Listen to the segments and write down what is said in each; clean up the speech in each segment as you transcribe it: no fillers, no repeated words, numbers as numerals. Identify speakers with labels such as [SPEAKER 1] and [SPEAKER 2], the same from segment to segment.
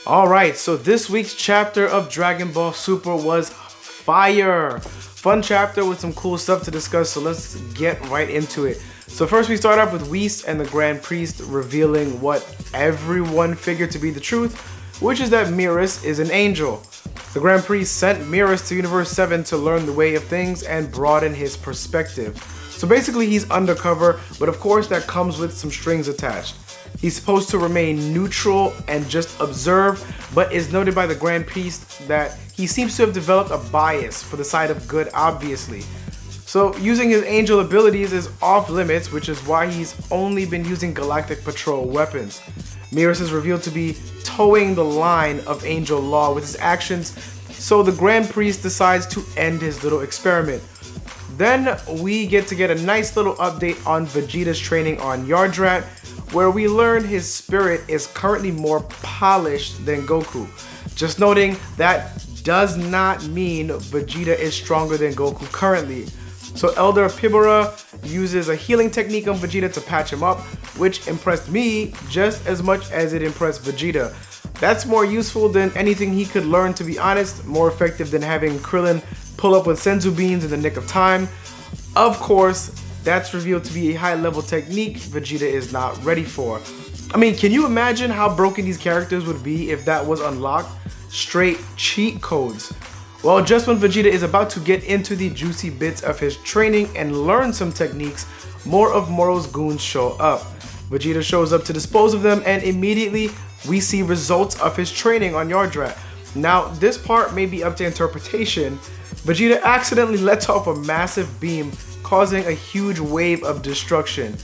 [SPEAKER 1] Alright, so this week's chapter of Dragon Ball Super was fire. Fun chapter with some cool stuff to discuss, so let's get right into it. So first we start off with Whis and the Grand Priest revealing what everyone figured to be the truth, which is that Mieres is an angel. The Grand Priest sent Mieres to Universe 7 to learn the way of things and broaden his perspective. So basically he's undercover, but of course that comes with some strings attached. He's supposed to remain neutral and just observe, but is noted by the Grand Priest that he seems to have developed a bias for the side of good, obviously. So using his angel abilities is off limits, which is why he's only been using Galactic Patrol weapons. Mieres is revealed to be towing the line of angel law with his actions, so the Grand Priest decides to end his little experiment. Then we get a nice little update on Vegeta's training on Yardrat, where we learn his spirit is currently more polished than Goku. Just noting that does not mean Vegeta is stronger than Goku currently. So Elder Pibora uses a healing technique on Vegeta to patch him up, which impressed me just as much as it impressed Vegeta. That's more useful than anything he could learn, to be honest, more effective than having Krillin pull up with Senzu beans in the nick of time. Of course, that's revealed to be a high level technique Vegeta is not ready for. I mean, can you imagine how broken these characters would be if that was unlocked? Straight cheat codes. Well, just when Vegeta is about to get into the juicy bits of his training and learn some techniques, more of Moro's goons show up. Vegeta shows up to dispose of them, and immediately we see results of his training on Yardrat. Now, this part may be up to interpretation. Vegeta accidentally lets off a massive beam, causing a huge wave of destruction.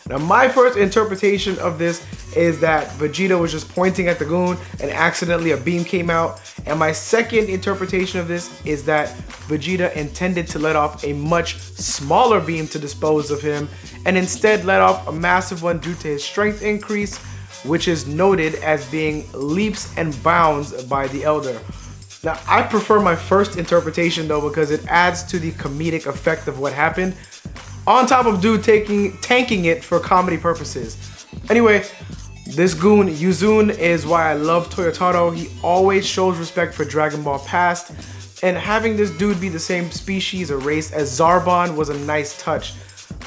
[SPEAKER 1] Now, my first interpretation of this is that Vegeta was just pointing at the goon and accidentally a beam came out. And my second interpretation of this is that Vegeta intended to let off a much smaller beam to dispose of him, and instead let off a massive one due to his strength increase, which is noted as being leaps and bounds by the Elder. Now, I prefer my first interpretation though, because it adds to the comedic effect of what happened, on top of dude tanking it for comedy purposes. Anyway, this goon, Yuzun, is why I love Toyotaro. He always shows respect for Dragon Ball past, and having this dude be the same species or race as Zarbon was a nice touch.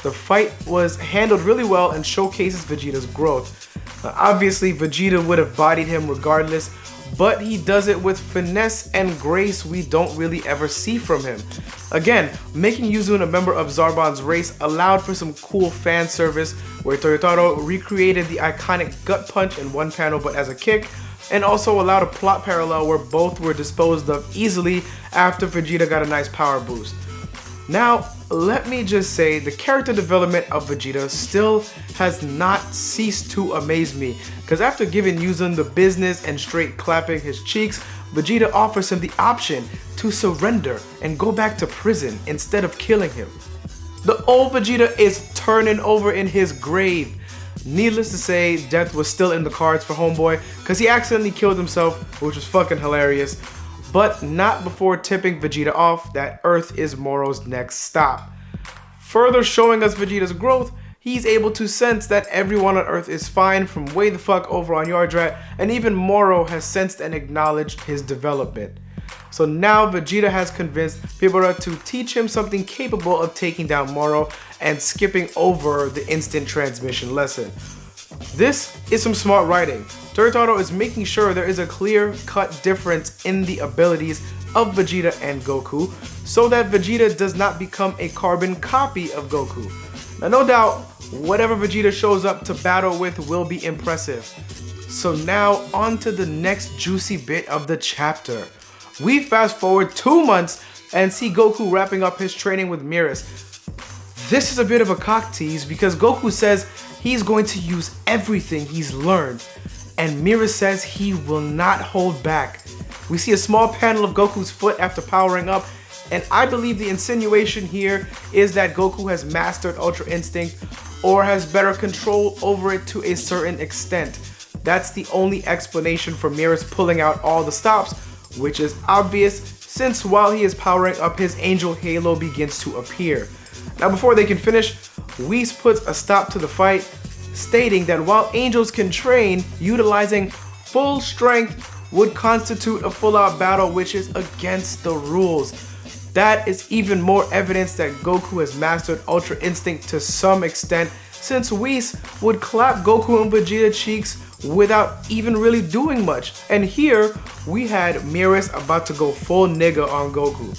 [SPEAKER 1] The fight was handled really well and showcases Vegeta's growth. Now, obviously, Vegeta would have bodied him regardless, but he does it with finesse and grace we don't really ever see from him. Again, making Yuzun a member of Zarbon's race allowed for some cool fan service, where Toyotaro recreated the iconic gut punch in one panel but as a kick, and also allowed a plot parallel where both were disposed of easily after Vegeta got a nice power boost. Now, let me just say, the character development of Vegeta still has not ceased to amaze me, because after giving Yuzun the business and straight clapping his cheeks, Vegeta offers him the option to surrender and go back to prison instead of killing him. The old Vegeta is turning over in his grave. Needless to say, death was still in the cards for Homeboy, because he accidentally killed himself, which was fucking hilarious. But not before tipping Vegeta off that Earth is Moro's next stop. Further showing us Vegeta's growth, he's able to sense that everyone on Earth is fine from way the fuck over on Yardrat, and even Moro has sensed and acknowledged his development. So now Vegeta has convinced Pibora to teach him something capable of taking down Moro and skipping over the instant transmission lesson. This is some smart writing. Toyotaro is making sure there is a clear-cut difference in the abilities of Vegeta and Goku, so that Vegeta does not become a carbon copy of Goku. Now, no doubt, whatever Vegeta shows up to battle with will be impressive. So now, on to the next juicy bit of the chapter. We fast forward 2 months and see Goku wrapping up his training with Mieres. This is a bit of a cock tease, because Goku says he's going to use everything he's learned, and Mieres says he will not hold back. We see a small panel of Goku's foot after powering up, and I believe the insinuation here is that Goku has mastered Ultra Instinct or has better control over it to a certain extent. That's the only explanation for Mieres pulling out all the stops, which is obvious since while he is powering up, his angel halo begins to appear. Now, before they can finish, Whis puts a stop to the fight, stating that while angels can train utilizing full strength, would constitute a full-out battle, which is against the rules. That is even more evidence that Goku has mastered Ultra Instinct to some extent, since Whis would clap Goku and Vegeta cheeks without even really doing much. And here we had Miras about to go full nigga on Goku.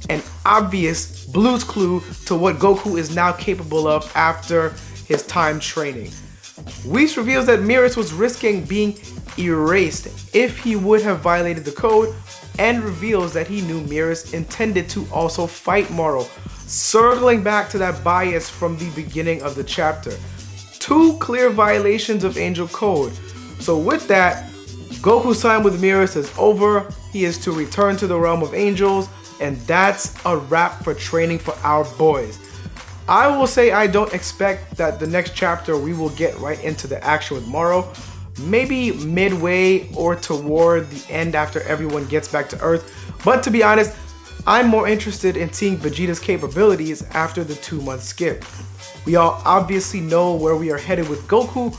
[SPEAKER 1] An obvious Blue's Clue to what Goku is now capable of after his time training. Whis reveals that Miras was risking being erased if he would have violated the code, and reveals that he knew Miras intended to also fight Moro, circling back to that bias from the beginning of the chapter. Two clear violations of Angel Code. So with that, Goku's time with Miras is over. He is to return to the realm of angels, and that's a wrap for training for our boys. I will say I don't expect that the next chapter we will get right into the action with Moro. Maybe midway or toward the end after everyone gets back to Earth. But to be honest, I'm more interested in seeing Vegeta's capabilities after the 2-month skip. We all obviously know where we are headed with Goku,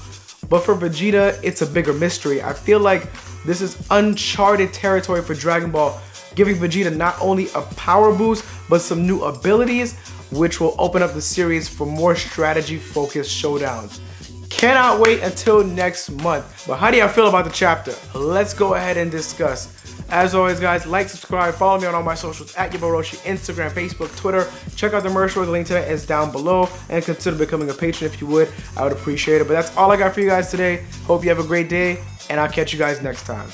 [SPEAKER 1] but for Vegeta, it's a bigger mystery. I feel like this is uncharted territory for Dragon Ball, giving Vegeta not only a power boost, but some new abilities, which will open up the series for more strategy-focused showdowns. Cannot wait until next month. But how do y'all feel about the chapter? Let's go ahead and discuss. As always, guys, like, subscribe, follow me on all my socials at YaBoyRoshi, Instagram, Facebook, Twitter. Check out the merch store. The link to that is down below. And consider becoming a patron if you would. I would appreciate it. But that's all I got for you guys today. Hope you have a great day, and I'll catch you guys next time.